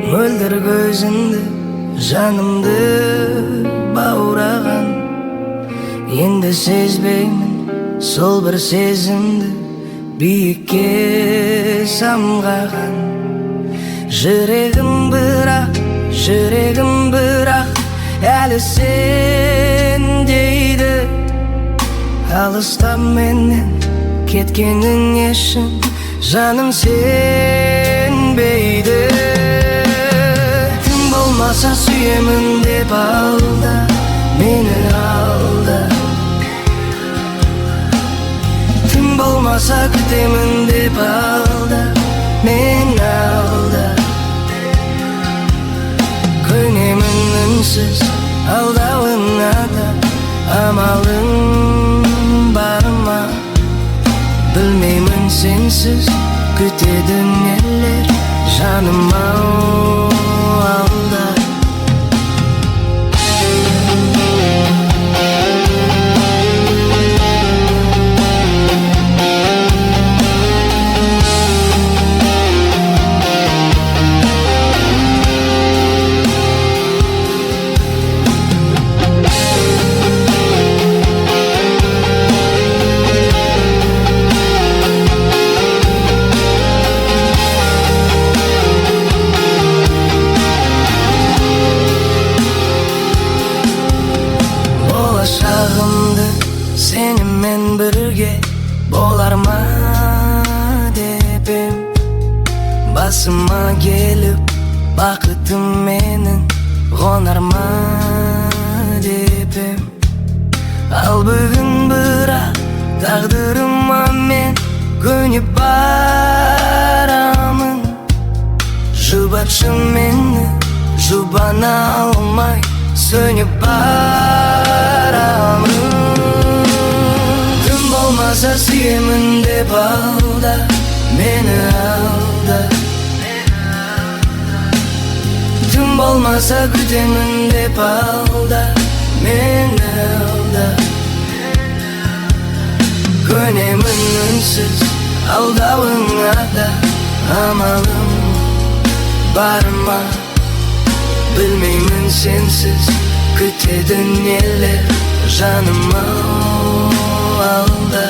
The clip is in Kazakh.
Mөлдір көзіңді, жанымды баураған. Енді сезбеймін сол бір сезімді, биікке самғаған. Жүрегім бірақ, әлі сен дейді. Алыстап менен кеткенің нешін, жаным сенбейді. Болмаса сүйемін деп алда, мені алда. Түн болмаса күтемін деп алда, мені алда. Көнемін үнсіз алдауыңа да, амалың бар ма? Білмеймін сенсіз күтеді нелер, жаным ау алда. Seninмен бірге болар ма депем, басыма келіп бақытым менің қонар ма депем. Ал бүгін бірақ тағдырыма мен көніп барамын. Жұбатшы мені, жұбана алмай сөніп барамын. Болмаса сүйемін деп алда, мені алда. Түн болмаса күтемін деп алда, мені алда. Көнемін үнсіз алдауыңа да, амалым бар ма? Білмеймін сенсіз күтеді нелер, жаным ау алда.